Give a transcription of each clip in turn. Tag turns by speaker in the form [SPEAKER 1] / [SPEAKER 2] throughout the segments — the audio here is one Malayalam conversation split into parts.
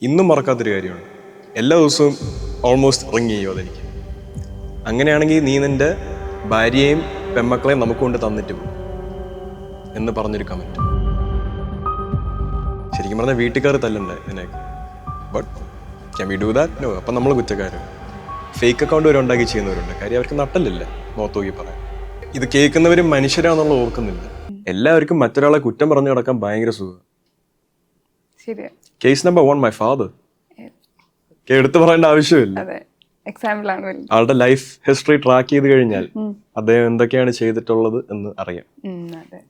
[SPEAKER 1] ഇന്നും മറക്കാത്തൊരു കാര്യമാണ്. എല്ലാ ദിവസവും ഓൾമോസ്റ്റ് റിങ് ചെയ്യും അതെനിക്ക്. അങ്ങനെയാണെങ്കിൽ നീ നിന്റെ ഭാര്യയെയും പെമ്മക്കളെയും നമുക്ക് കൊണ്ട് തന്നിട്ട് പോകും എന്ന് പറഞ്ഞൊരു കമൻറ്റ്. ശരിക്കും പറഞ്ഞാൽ വീട്ടുകാർ തല്ലണ്ടേ ഇതിനൊക്കെ. But can we do that? No. അപ്പം നമ്മൾ കുറ്റക്കാരാണ്. ഫേക്ക് അക്കൗണ്ട് വരെ ഉണ്ടാക്കി ചെയ്യുന്നവരുണ്ട്. കാര്യം അവർക്ക് നട്ടലില്ല നോക്കി പറയാൻ. ഇത് കേൾക്കുന്നവരും മനുഷ്യരാന്നുള്ള ഓർക്കുന്നില്ല. എല്ലാവർക്കും മറ്റൊരാളെ കുറ്റം പറഞ്ഞു കിടക്കാൻ ഭയങ്കര സുഖം. Case number 1 my father. എടുത്തു പറയേണ്ട ആവശ്യമില്ല. ആളുടെ ലൈഫ് ഹിസ്റ്ററി ട്രാക്ക് ചെയ്ത് കഴിഞ്ഞാൽ അദ്ദേഹം എന്തൊക്കെയാണ് ചെയ്തിട്ടുള്ളത് എന്ന് അറിയാം.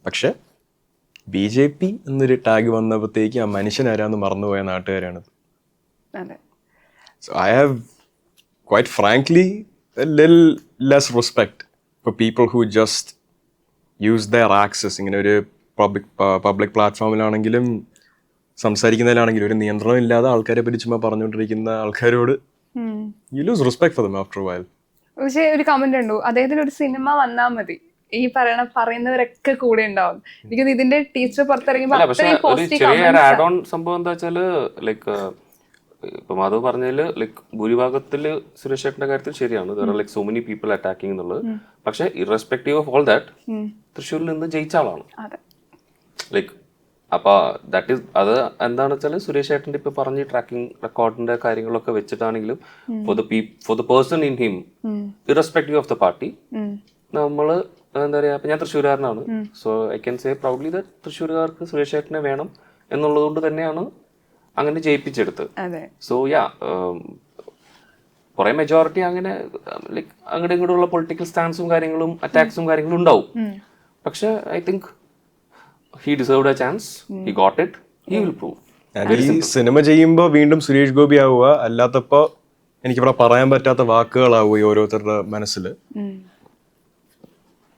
[SPEAKER 1] പക്ഷെ BJP എന്നൊരു ടാഗ് വന്നപ്പോഴത്തേക്ക് ആ മനുഷ്യൻ ആരാന്ന് മറന്നുപോയ നാട്ടുകാരാണത്. So I have quite frankly a little less respect for people who just use their access. ഇങ്ങനെ ഒരു പബ്ലിക് പ്ലാറ്റ്ഫോമിലാണെങ്കിലും സംസാരിക്കുന്നതിലാണെങ്കിലും ഒരു നിയന്ത്രണം ഇല്ലാതെ ആൾക്കാരെ പറ്റി ചുമ്മാ പറഞ്ഞുകൊണ്ടിരിക്കുന്ന ആൾക്കാരോട് you lose respect for them after a while.
[SPEAKER 2] പക്ഷേ ഒരു കമന്റ് ഉണ്ടോ, അദ്ദേഹത്തിന് ഒരു സിനിമ വന്നാൽ മതി ഈ പറയുന്നവരൊക്കെ കൂടെ ഉണ്ടാവും. എനിക്ക് ഇതിന്റെ ടീച്ചർ പുറത്തിറങ്ങിയപ്പോൾ
[SPEAKER 3] ആഡ് ഓൺ സംഭവം എന്താ വെച്ചാല് ലൈക്ക് ഇപ്പൊ മാധവ് പറഞ്ഞതില് ലൈക്ക് ഭൂരിഭാഗത്തില് സുരേഷ് ചേട്ടന്റെ കാര്യത്തിൽ ശരിയാണ്. Like so many people attacking എന്നുള്ളത്. പക്ഷെ ഇറസ്പെക്ടീവ് ഓഫ് ഓൾ ദാറ്റ് തൃശ്ശൂരിൽ നിന്ന് ജയിച്ച ആളാണ്. ലൈക്ക് അപ്പൊ ദാറ്റ് ഈസ് അത് എന്താണെന്ന് വെച്ചാൽ സുരേഷ് ചേട്ടന്റെ ഇപ്പൊ പറഞ്ഞ ട്രാക്കിംഗ് റെക്കോർഡിന്റെ കാര്യങ്ങളൊക്കെ വെച്ചിട്ടാണെങ്കിലും for the person in him irrespective of the party നമ്മള് എന്താ പറയാ, ഞാൻ തൃശ്ശൂരുകാരനാണ്. So I can say proudly that തൃശ്ശൂരുകാർക്ക് സുരേഷ് ചേട്ടനെ വേണം എന്നുള്ളത് കൊണ്ട് തന്നെയാണ് അങ്ങനെ ജയിപ്പിച്ചെടുത്തത്. സോ യാ കുറെ മെജോറിറ്റി അങ്ങനെ ലൈക്ക് അങ്ങോട്ടും ഇങ്ങോട്ടുള്ള പൊളിറ്റിക്കൽ സ്റ്റാൻസും കാര്യങ്ങളും അറ്റാക്സും കാര്യങ്ങളും ഉണ്ടാവും. പക്ഷെ I think he deserved a chance, he got it, he will prove.
[SPEAKER 1] ഈ സിനിമ ചെയ്യുമ്പോൾ വീണ്ടും സുരേഷ് ഗോപി ആവുക, അല്ലാത്തപ്പോ എനിക്കിവിടെ പറയാൻ പറ്റാത്ത വാക്കുകളാവുക ഓരോരുത്തരുടെ മനസ്സിൽ.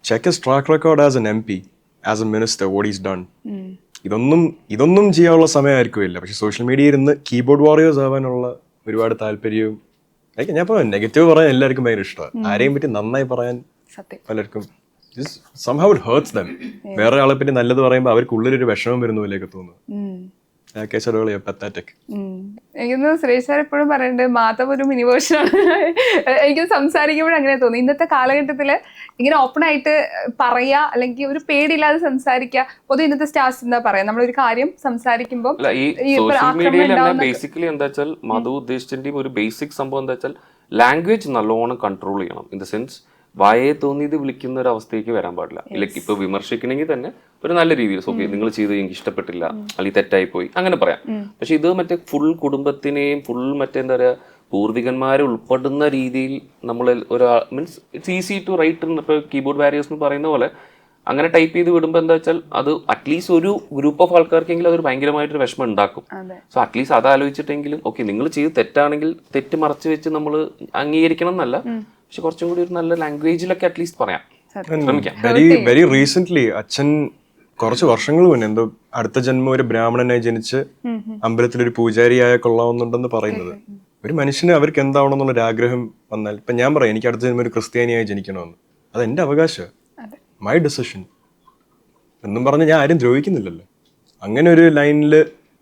[SPEAKER 1] Check his track record as an MP, as A minister, what is done. ഇതൊന്നും ചെയ്യാനുള്ള സമയമായിരിക്കില്ല. പക്ഷെ സോഷ്യൽ മീഡിയയിൽ ഇരുന്ന് കീബോർഡ് വാറിയേഴ്സ് ആവാനുള്ള ഒരുപാട് താല്പര്യവും. ഞാൻ ഇപ്പോൾ നെഗറ്റീവ് പറയാൻ എല്ലാവർക്കും ഭയങ്കര ഇഷ്ടമാണ്. ആരെയും പറ്റി നന്നായി പറയാൻ പലർക്കും somehow it hurts them. വേറെ ആളെ പറ്റി നല്ലത് പറയുമ്പോൾ അവർക്ക് ഉള്ളിലൊരു വിഷമം വരുന്ന പോലെയൊക്കെ തോന്നുന്നു.
[SPEAKER 2] എനിക്കൊന്ന് സുരേഷ് സാർ എപ്പോഴും പറയുന്നുണ്ട് മാധവ് ഒരു മിനി വേർഷനാണ്. എനിക്ക് സംസാരിക്കുമ്പോഴും അങ്ങനെ തോന്നി. ഇന്നത്തെ കാലഘട്ടത്തില് ഇങ്ങനെ ഓപ്പൺ ആയിട്ട് പറയാ, അല്ലെങ്കിൽ ഒരു പേടിയില്ലാതെ സംസാരിക്കുക. പൊതുവെ ഇന്നത്തെ സ്റ്റാർസ് എന്താ പറയാ, നമ്മളൊരു കാര്യം സംസാരിക്കുമ്പോൾ
[SPEAKER 3] ബേസിക്കലി എന്താ വെച്ചാൽ മധു ഉദ്ദേശിച്ചിന്റെ ഒരു ബേസിക് സംഭവം എന്താ വെച്ചാൽ ലാംഗ്വേജ് നല്ലോണം കൺട്രോൾ ചെയ്യണം. ഇൻ ദ സെൻസ് വായെ തോന്നിയത് വിളിക്കുന്ന ഒരു അവസ്ഥയ്ക്ക് വരാൻ പാടില്ല. ലൈക്ക് ഇപ്പൊ വിമർശിക്കണമെങ്കിൽ തന്നെ ഒരു നല്ല രീതിയിൽ ഓക്കെ നിങ്ങൾ ചെയ്ത് എനിക്ക് ഇഷ്ടപ്പെട്ടില്ല അല്ലെങ്കിൽ തെറ്റായി പോയി അങ്ങനെ പറയാം. പക്ഷെ ഇത് മറ്റേ ഫുൾ കുടുംബത്തിനെയും ഫുൾ മറ്റേ എന്താ പറയാ പൂർവികന്മാരെ ഉൾപ്പെടുന്ന രീതിയിൽ നമ്മൾ ഒരാൾ means it's easy to write. ഇപ്പൊ കീബോർഡ് വാരിയേഴ്സ് എന്ന് പറയുന്ന പോലെ അങ്ങനെ ടൈപ്പ് ചെയ്ത് വിടുമ്പോൾ എന്താ വെച്ചാൽ അത് അറ്റ്ലീസ്റ്റ് ഒരു ഗ്രൂപ്പ് ഓഫ് ആൾക്കാർക്കെങ്കിലും അതൊരു ഭയങ്കരമായിട്ടൊരു വിഷമം ഉണ്ടാക്കും. സോ അറ്റ്ലീസ്റ്റ് അത് ആലോചിച്ചിട്ടെങ്കിലും ഓക്കെ നിങ്ങൾ ചെയ്ത് തെറ്റാണെങ്കിൽ തെറ്റ് മറച്ചു വെച്ച് നമ്മൾ അംഗീകരിക്കണം എന്നല്ല, പക്ഷെ കുറച്ചും കൂടി ഒരു നല്ല ലാംഗ്വേജിലൊക്കെ അറ്റ്ലീസ്റ്റ് പറയാം.
[SPEAKER 1] വെരി റീസെന്റ് അച്ഛൻ കുറച്ച് വർഷങ്ങൾ മുന്നേ എന്തോ അടുത്ത ജന്മം ഒരു ബ്രാഹ്മണനായി ജനിച്ച് അമ്പലത്തിലൊരു പൂജാരിയായ കൊള്ളാവുന്നുണ്ടെന്ന് പറയുന്നത്. ഒരു മനുഷ്യന് അവർക്ക് എന്താവണമെന്നുള്ളൊരു ആഗ്രഹം വന്നാൽ ഇപ്പൊ ഞാൻ പറയാം എനിക്ക് അടുത്ത ജന്മം ഒരു ക്രിസ്ത്യാനിയായി ജനിക്കണമെന്ന്, അത് എന്റെ അവകാശം, മൈ ഡിസിഷൻ എന്നും പറഞ്ഞ് ഞാൻ ആരും ദ്രോഹിക്കുന്നില്ലല്ലോ. അങ്ങനെ ഒരു ലൈനിൽ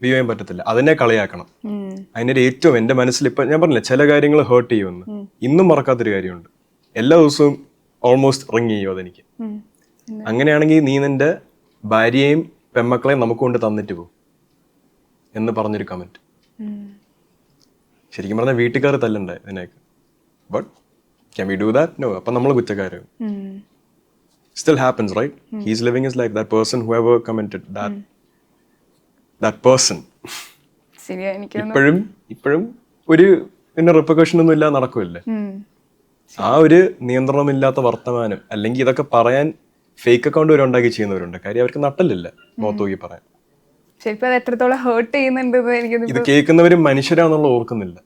[SPEAKER 1] വ്യൂ ചെയ്യാൻ പറ്റത്തില്ല. അതിനെ കളയാക്കണം. അതിനൊരു ഏറ്റവും എന്റെ മനസ്സിൽ ഇപ്പൊ ഞാൻ പറഞ്ഞില്ല ചില കാര്യങ്ങൾ ഹേർട്ട് ചെയ്യുമെന്ന്, ഇന്നും മറക്കാത്തൊരു കാര്യമുണ്ട്. എല്ലാ ദിവസവും ഓൾമോസ്റ്റ് റിങ് ചെയ്യും അതെനിക്ക്. അങ്ങനെയാണെങ്കിൽ നീ നിന്റെ ഭാര്യയെയും പെമ്മക്കളെയും നമുക്ക് കൊണ്ട് തന്നിട്ട് പോകും എന്ന് പറഞ്ഞൊരു കമന്റ്. ശരിക്കും പറഞ്ഞാൽ വീട്ടുകാർ തല്ലണ്ടേ ഇതിനൊക്കെ. But can we do that? No. അപ്പം നമ്മൾ കുറ്റക്കാരാണ്. Still happens, right? He's living his life. That person, whoever commented, that person. ഇപ്പോഴും ഒരു പിന്നെ റിപ്പർക്കഷൻ ഒന്നും ഇല്ലാതെ നടക്കുമല്ലേ. ആ ഒരു നിയന്ത്രണമില്ലാത്ത വർത്തമാനം, അല്ലെങ്കിൽ ഇതൊക്കെ പറയാൻ ഫേക്ക് അക്കൗണ്ട് വരെ ഉണ്ടാക്കി ചെയ്യുന്നവരുണ്ട്. കാര്യം അവർക്ക് നട്ടലില്ല നോക്കി പറയാൻ.
[SPEAKER 2] എത്രത്തോളം ഹേർട്ട് ചെയ്യുന്നുണ്ട്
[SPEAKER 1] ഇത് കേൾക്കുന്നവരും മനുഷ്യരാന്നുള്ള ഓർക്കുന്നില്ല.